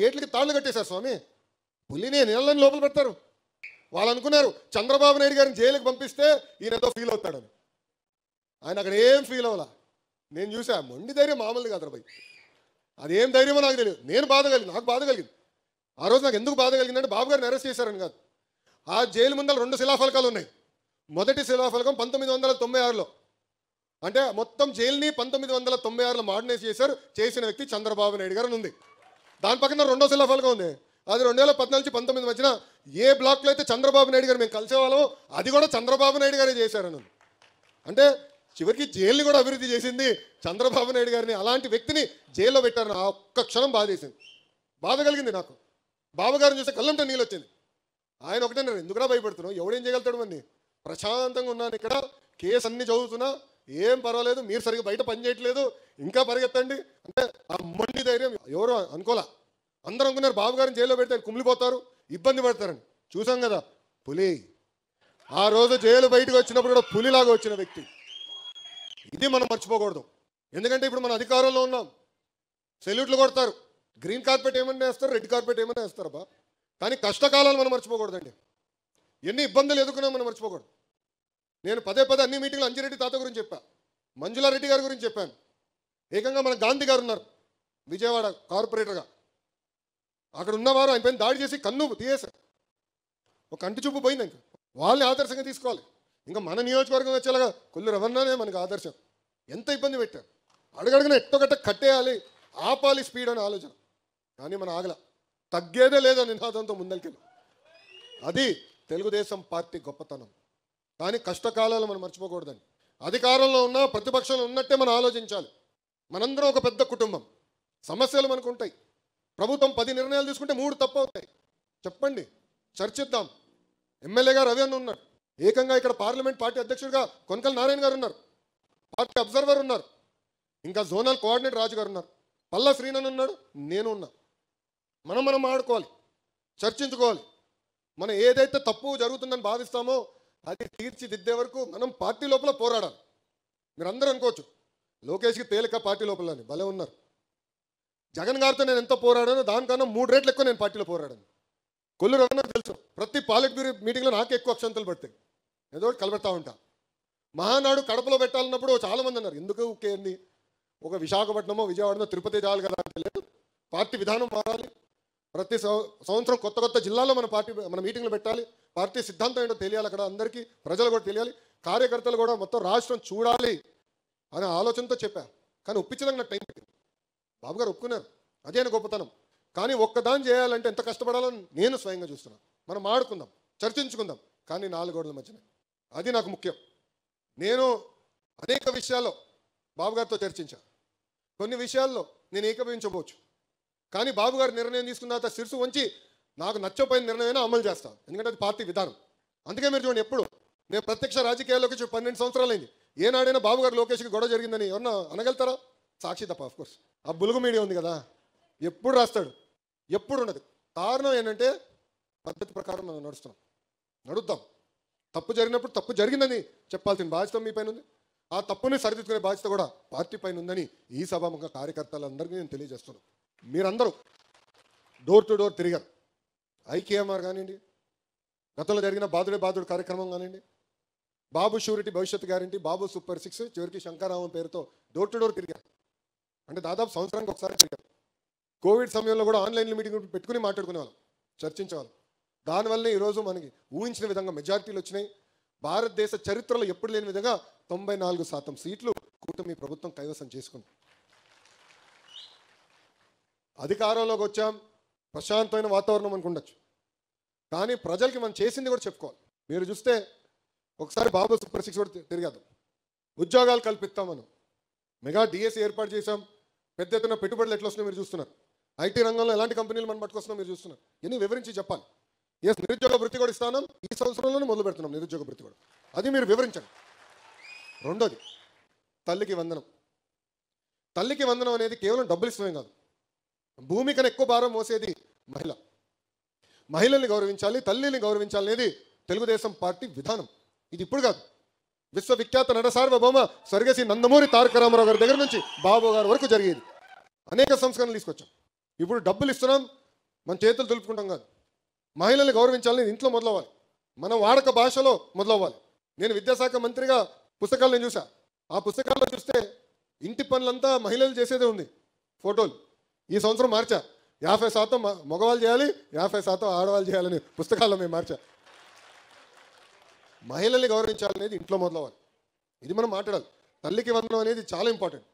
గేట్లకి తాళ్ళు కట్టేశారు స్వామి. పులిని నీళ్ళని లోపల పెడతారు. వాళ్ళు అనుకున్నారు చంద్రబాబు నాయుడు గారిని జైలుకి పంపిస్తే ఈయన ఏదో ఫీల్ అవుతాడని. ఆయన అక్కడ ఏం ఫీల్ అవ్వాల. నేను చూసా, మొండి ధైర్యం మామూలు కాదు భయ్. అదేం ధైర్యమో నాకు తెలియదు. నాకు బాధ కలిగింది. ఆ రోజు నాకు ఎందుకు బాధ కలిగిందంటే బాబు గారిని అరెస్ట్ చేశారని కాదు. ఆ జైలు ముందర 2 శిలాఫలకాలు ఉన్నాయి. మొదటి శిలాఫలకం 1996లో, అంటే మొత్తం జైలుని 1996లో మోడర్నైజ్ చేసిన వ్యక్తి చంద్రబాబు నాయుడు గారు అని ఉంది. దాని పక్కన 2వ శిలాఫలకం ఉంది. అది 2014 నుంచి 19 మధ్యన ఏ బ్లాక్లో అయితే చంద్రబాబు నాయుడు గారు మేము కలిసేవాళ్ళమో అది కూడా చంద్రబాబు నాయుడు గారే చేశారని ఉంది. అంటే చివరికి జైలుని కూడా అభివృద్ధి చేసింది చంద్రబాబు నాయుడు గారిని. అలాంటి వ్యక్తిని జైల్లో పెట్టారని ఆ ఒక్క క్షణం బాధ కలిగింది నాకు. బాబు గారిని చూస్తే కళ్ళంటే నీళ్ళు వచ్చింది. ఆయన ఒకటే, ఎందుకురా భయపడుతున్నావు, ఎవడేం చేయగలుగుతాడు మంది, ప్రశాంతంగా ఉన్నాను ఇక్కడ, కేసు అన్ని చదువుతున్నా, ఏం పర్వాలేదు, మీరు సరిగ్గా బయట పని చేయట్లేదు, ఇంకా పరిగెత్తండి అంటే ఆ మొండి ధైర్యం ఎవరు అనుకోలే. అందరూ అనుకున్నారు బాబు గారిని జైల్లో పెడితే కుమిలిపోతారు, ఇబ్బంది పడతారని. చూసాం కదా పులి. ఆ రోజు జైలు బయటకు వచ్చినప్పుడు కూడా పులిలాగా వచ్చిన వ్యక్తి. ఇది మనం మర్చిపోకూడదు. ఎందుకంటే ఇప్పుడు మన అధికారంలో ఉన్నాం, సెల్యూట్లు కొడతారు, గ్రీన్ కార్పెట్ ఏమన్నా వేస్తారు, రెడ్ కార్పెట్ ఏమన్నా వేస్తారు బా. కానీ కష్టకాలాలు మనం మర్చిపోకూడదండి. ఎన్ని ఇబ్బందులు ఎదుర్కొన్నా మనం మర్చిపోకూడదు. నేను పదే అన్ని మీటింగ్లు అంజిరెడ్డి తాత గురించి చెప్పా, మంజులారెడ్డి గారి గురించి చెప్పాను. ఏకంగా మన గాంధీ గారు ఉన్నారు విజయవాడ కార్పొరేటర్గా. అక్కడ ఉన్నవారు ఆయన పైన దాడి చేసి కన్ను తీయేశారు. ఒక కంటి చూపు పోయింది. ఇంకా వాళ్ళని ఆదర్శంగా తీసుకోవాలి. ఇంకా మన నియోజకవర్గం వచ్చేలాగా కొల్లు రవణనే మనకు ఆదర్శం. ఎంత ఇబ్బంది పెట్టారు, అడుగడుగున ఎట్టొకట్ట కట్టేయాలి, ఆపాలి స్పీడ్ అనే ఆలోచన. కానీ మన ఆగల, తగ్గేదే లేదా నినాదంతో ముందరికెళ్ళి. అది తెలుగుదేశం పార్టీ గొప్పతనం. కానీ కష్టకాలాలు మనం మర్చిపోకూడదండి. అధికారంలో ఉన్నా ప్రతిపక్షంలో ఉన్నట్టే మనం ఆలోచించాలి. మనందరం ఒక పెద్ద కుటుంబం, సమస్యలు మనకు ఉంటాయి. ప్రభుత్వం 10 నిర్ణయాలు తీసుకుంటే 3 తప్పు అవుతాయి. చెప్పండి, చర్చిద్దాం. ఎమ్మెల్యే గారు రవి అన్న ఉన్నారు, ఏకంగా ఇక్కడ పార్లమెంట్ పార్టీ అధ్యక్షుడిగా కొనకల నారాయణ గారు ఉన్నారు, పార్టీ అబ్జర్వర్ ఉన్నారు, ఇంకా జోనల్ కోఆర్డినేటర్ రాజు గారు ఉన్నారు, పల్లా శ్రీనన్ ఉన్నాడు, నేను ఉన్నా. మనం ఆడుకోవాలి, చర్చించుకోవాలి. మనం ఏదైతే తప్పు జరుగుతుందని భావిస్తామో అది తీర్చిదిద్దే వరకు మనం పార్టీ లోపల పోరాడాలి. మీరు అందరూ అనుకోవచ్చు లోకేష్కి తేలిక పార్టీ లోపలని, భలే ఉన్నారు. జగన్ గారితో నేను ఎంత పోరాడానో దానికన్నా 3 రెట్లు ఎక్కువ నేను పార్టీలో పోరాడాను. కొల్లు రవణ తెలుసు, ప్రతి పాలిట్ బ్యూరో మీటింగ్లో నాకే ఎక్కువ అక్షంతలు పడతాయి, ఏదో ఒకటి కలబెడతా ఉంటా. మహానాడు కడపలో పెట్టాలన్నప్పుడు చాలామంది అన్నారు ఎందుకు ఊకేంది, ఒక విశాఖపట్నమో విజయవాడనో తిరుపతి చాలు కదా అంటే, లేదు, పార్టీ విధానం మారాలి. ప్రతి సంవత్సరం కొత్త జిల్లాలో మన మీటింగ్లు పెట్టాలి. పార్టీ సిద్ధాంతం ఏంటో తెలియాలి, అక్కడ అందరికీ ప్రజలు కూడా తెలియాలి, కార్యకర్తలు కూడా మొత్తం రాష్ట్రం చూడాలి అనే ఆలోచనతో చెప్పా. కానీ ఒప్పించడానికి నాకు టైం పెట్టింది. బాబు గారు ఒప్పుకున్నారు, అదే గొప్పతనం. కానీ ఒక్కదాన్ని చేయాలంటే ఎంత కష్టపడాలని నేను స్వయంగా చూస్తున్నాను. మనం ఆడుకుందాం, చర్చించుకుందాం, కానీ 4 గోడల మధ్యన. అది నాకు ముఖ్యం. నేను అనేక విషయాల్లో బాబు గారితో చర్చించాను. కొన్ని విషయాల్లో నేను ఏకీభవించవచ్చు, కానీ బాబు గారు నిర్ణయం తీసుకున్న తర్వాత శిరసు వంచి నాకు నచ్చపోయిన నిర్ణయమైనా అమలు చేస్తాను. ఎందుకంటే అది పార్టీ విధానం. అందుకే మీరు చూడండి, ఎప్పుడు నేను ప్రత్యక్ష రాజకీయాల్లోకి 12 సంవత్సరాలు అయింది, ఏనాడైనా బాబు గారు లోకేష్కి గొడవ జరిగిందని ఎవరన్నా అనగలుగుతారా? సాక్షి తప్ప. ఆఫ్కోర్స్ ఆ బులుగు మీడియా ఉంది కదా, ఎప్పుడు రాస్తాడు, ఎప్పుడు ఉండదు. కారణం ఏంటంటే పద్ధతి ప్రకారం మనం నడుద్దాం. తప్పు జరిగినప్పుడు తప్పు జరిగిందని చెప్పాల్సిన బాధ్యత మీ పైన ఉంది. ఆ తప్పుని సరిదిద్దుకునే బాధ్యత కూడా పార్టీ పైన ఉందని ఈ సభాముఖ కార్యకర్తలందరికీ నేను తెలియజేస్తున్నాను. మీరందరూ డోర్ టు డోర్ తిరిగారు. ఐకేఎంఆర్ కానివ్వండి, గతంలో జరిగిన బాదుడు కార్యక్రమం కానివ్వండి, బాబు షూరిటీ భవిష్యత్ గ్యారంటీ, బాబు సూపర్ 6, చివరికి శంకరామం పేరుతో డోర్ టు డోర్ తిరిగారు. అంటే దాదాపు సంవత్సరానికి ఒకసారి తిరిగారు. కోవిడ్ సమయంలో కూడా ఆన్లైన్లో మీటింగ్ పెట్టుకుని మాట్లాడుకునేవాళ్ళం, చర్చించేవాళ్ళం. దానివల్లనే ఈరోజు మనకి ఊహించిన విధంగా మెజారిటీలు వచ్చినాయి. భారతదేశ చరిత్రలో ఎప్పుడు లేని విధంగా 94% సీట్లు కూటమి ప్రభుత్వం కైవసం చేసుకుంది. అధికారంలోకి వచ్చాం, ప్రశాంతమైన వాతావరణం మనకు ఉండొచ్చు, కానీ ప్రజలకి మనం చేసింది కూడా చెప్పుకోవాలి. మీరు చూస్తే ఒకసారి బాబు సూపర్ 6 కూడా తిరిగాం. ఉద్యోగాలు కల్పిస్తాం, మనం మెగా డిఎస్సి ఏర్పాటు చేశాం. పెద్ద ఎత్తున పెట్టుబడులు ఎట్లా వస్తున్నాయో మీరు చూస్తున్నారు. ఐటీ రంగంలో ఎలాంటి కంపెనీలు మనం పట్టుకొస్తున్నాం మీరు చూస్తున్నారు. ఇన్ని వివరించి చెప్పాలి. నిరుద్యోగ వృత్తి కూడా ఇస్తాను, ఈ సంవత్సరంలోనే మొదలు పెడుతున్నాం నిరుద్యోగ వృత్తి కూడా, అది మీరు వివరించండి. రెండోది తల్లికి వందనం. తల్లికి వందనం అనేది కేవలం డబ్బులు ఇష్టమే కాదు, భూమి కన్నా ఎక్కువ భారం మోసేది మహిళల్ని గౌరవించాలి, తల్లిని గౌరవించాలి అనేది తెలుగుదేశం పార్టీ విధానం. ఇది ఇప్పుడు కాదు, విశ్వవిఖ్యాత నట సార్వభౌమ స్వర్గశ్రీ నందమూరి తారక రామారావు గారి దగ్గర నుంచి బాబు గారి వరకు జరిగేది. అనేక సంస్కరణలు తీసుకొచ్చాం. ఇప్పుడు డబ్బులు ఇస్తున్నాం, మన చేతులు దులుపుకుంటాం కాదు. మహిళల్ని గౌరవించాలని ఇంట్లో మొదలవ్వాలి, మన వాడక భాషలో మొదలవ్వాలి. నేను విద్యాశాఖ మంత్రిగా పుస్తకాలు నేను చూసా. ఆ పుస్తకాల్లో చూస్తే ఇంటి పనులంతా మహిళలు చేసేదే ఉంది, ఫోటోలు. ఈ సంవత్సరం మార్చా, 50% మగవాళ్ళు చేయాలి, 50% ఆడవాళ్ళు చేయాలని పుస్తకాల్లో మేము మార్చా. మహిళల్ని గౌరవించాలనేది ఇంట్లో మొదలవ్వాలి. ఇది మనం మాట్లాడాలి. తల్లికి వందనం అనేది చాలా ఇంపార్టెంట్.